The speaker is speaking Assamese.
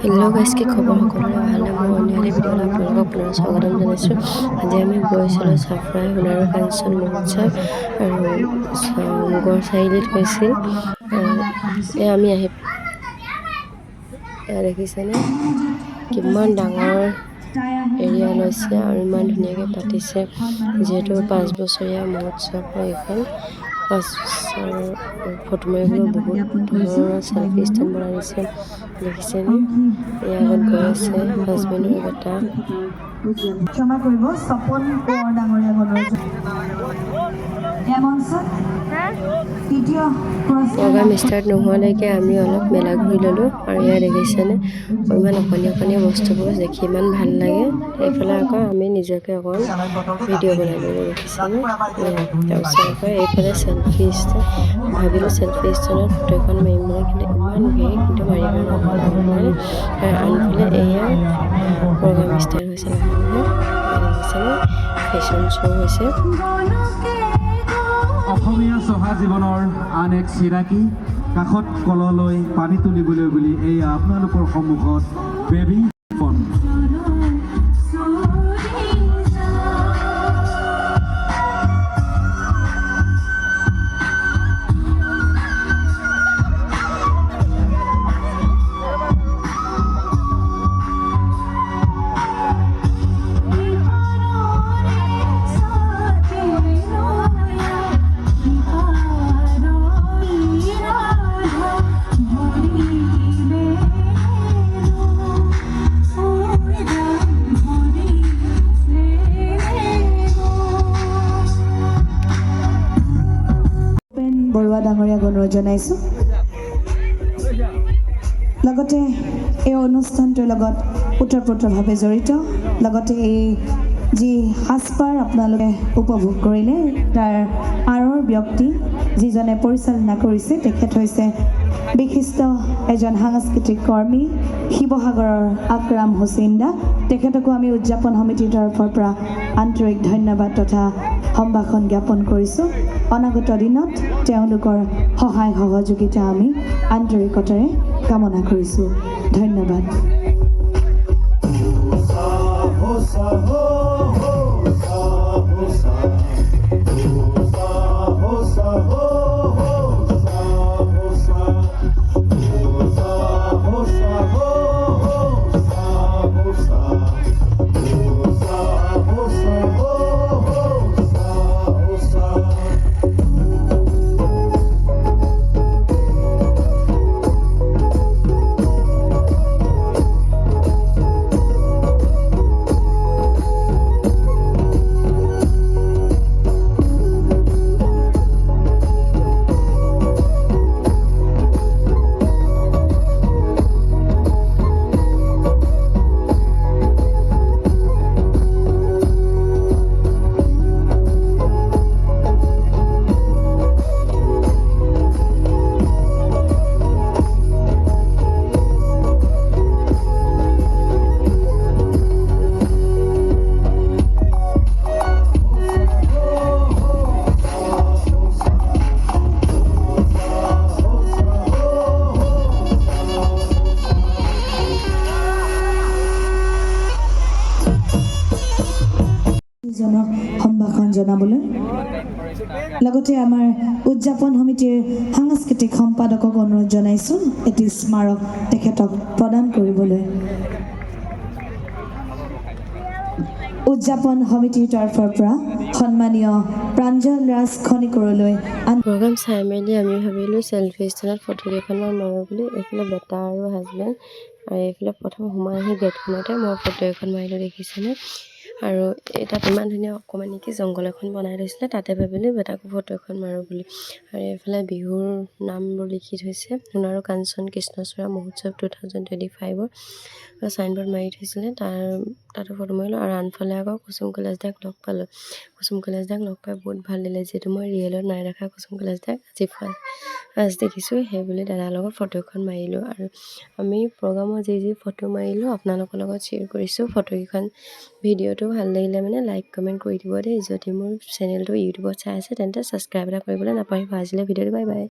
হেল্ল' গাইজ, কি খবৰ? সকলোৰে ভালনে? মই অন্য এটা ভিডিঅ'ত আপোনালোকক পুনৰ স্বাগতম জনাইছোঁ। আজি আমি গৈছিলোঁ চাফৰাই সোণাৰু কাঞ্চন মহোৎসৱ আৰু গড় চাৰিআলিত হৈছিল। আমি এয়া দেখিছেনে কিমান ডাঙৰ এৰিয়া লৈছে আৰু ইমান ধুনীয়াকৈ পাতিছে। যিহেতু 5 বছৰীয়া মহোৎসৱ হয় এইখন। 5 বছৰ ফটো মাৰিবলৈ বহুত ধৰণৰ চেলফি ষ্টেণ্ড বনাই দিছে। দেখিছেনে? এই আগত গৈ আছে হাজবেণ্ড আৰু বেটা। ক্ষমা কৰিব স্বপন কোঁৱৰ ডাঙৰীয়া গণৰাজ্য প্ৰগ্ৰাম ষ্টাৰ্ট নোহোৱালৈকে আমি অলপ মেলা ঘূৰি ল'লোঁ আৰু এয়া দেখিছেনে ইমান অকণি অকণি বস্তুবোৰ দেখি ইমান ভাল লাগে। এইফালে আকৌ আমি নিজকে অকণ ভিডিঅ' বনাই ল'লোঁ। দেখিছেনে? তাৰপিছত আকৌ এইফালে চেলফি ষ্টেণ্ড। ভাবিলোঁ চেলফি ষ্টেণ্ডত ফটো এখন মাৰিম বুলি, কিন্তু ইমান ভিৰ, কিন্তু মাৰিব নহ'লে নহয়। আৰু আনফালে এয়া প্ৰগ্ৰাম ষ্টাৰ্ট হৈছে লাহে লাহে। দেখিছেনে ফেশ্বন শ্ব' হৈছে। অসমীয়া চহা জীৱনৰ আন এক চিনাকি কাষত কললৈ পানী তুলিবলৈ বুলি এয়া আপোনালোকৰ সন্মুখত বেবী ফোন। বৰুৱা ডাঙৰীয়া গণৰাজ্য জনাইছোঁ। লগতে এই অনুষ্ঠানটোৰ লগত ওতঃপ্ৰোতভাৱে জড়িত। লগতে এই যি সাজপাৰ আপোনালোকে উপভোগ কৰিলে তাৰ আঁৰৰ ব্যক্তি যিজনে পৰিচালনা কৰিছে তেখেত হৈছে বিশিষ্ট এজন সাংস্কৃতিক কৰ্মী শিৱসাগৰৰ আকৰাম হুছেইন দা। তেখেতকো আমি উদযাপন সমিতিৰ তৰফৰ পৰা আন্তৰিক ধন্যবাদ তথা সম্ভাষণ জ্ঞাপন কৰিছোঁ। অনাগত দিনত তেওঁলোকৰ সহায় সহযোগিতা আমি আন্তৰিকতাৰে কামনা কৰিছোঁ। ধন্যবাদ। সম্ভাষণ জনাবলৈ লগতে আমাৰ উদযাপন সমিতিৰ সাংস্কৃতিক সম্পাদকক অনুৰোধ জনাইছোঁ এটি স্মাৰক তেখেতক প্ৰদান কৰিবলৈ। উদযাপন সমিতিৰ তৰফৰ পৰা সন্মানীয় প্ৰাঞ্জল ৰাজ খনিকৰলৈ প্ৰগ্ৰাম চাই মেলি আমি ভাবিলোঁ চেলফি ষ্টেণ্ডত ফটো কেইখনমান মাৰোঁ বুলি। এইফালে বেটা আৰু হাজবেণ্ড আৰু এইফালে প্ৰথম সোমাই আহি গেটখনতে মই ফটো এখন মাৰিলোঁ। দেখিছেনে? আৰু তাত ইমান ধুনীয়া অকণমানিকে জংঘল এখন বনাই লৈছিলে, তাতে ভাবিলোঁ বেটাকো ফটো এখন মাৰোঁ বুলি। আৰু এইফালে বিহুৰ নামবোৰ লিখি থৈছে সোণাৰু কাঞ্চন কৃষ্ণচূড়া মহোৎসৱ 2025ৰ চাইনবোৰ্ড মাৰি থৈছিলে। তাতো ফটো মাৰিলোঁ। আৰু আনফালে আকৌ কুসুম কৈলাশ দাক লগ পালোঁ। কুসুম কৈলাশ দাক লগ পাই বহুত ভাল দিলে, যিহেতু মই ৰিয়েলত নাই দেখা কুসুম কৈলাশ দাক, আজি ফাৰ্ষ্ট দেখিছোঁ। সেইবুলি দাদাৰ লগত ফটো এখন মাৰিলোঁ। আৰু আমি প্ৰগ্ৰামৰ যি ফটো মাৰিলোঁ আপোনালোকৰ লগত শ্বেয়াৰ কৰিছোঁ। ফটোকেইখন ভিডিঅ'টো ভাল লাগিলে মানে লাইক কমেণ্ট কৰি দিব দেই। যদি মোৰ চেনেলটো ইউটিউবত চাই আছে তেন্তে ছাবস্ক্ৰাইব এটা কৰিবলৈ নাপাহৰিব। আজিলৈ ভিডিঅ'টো বাই বাই।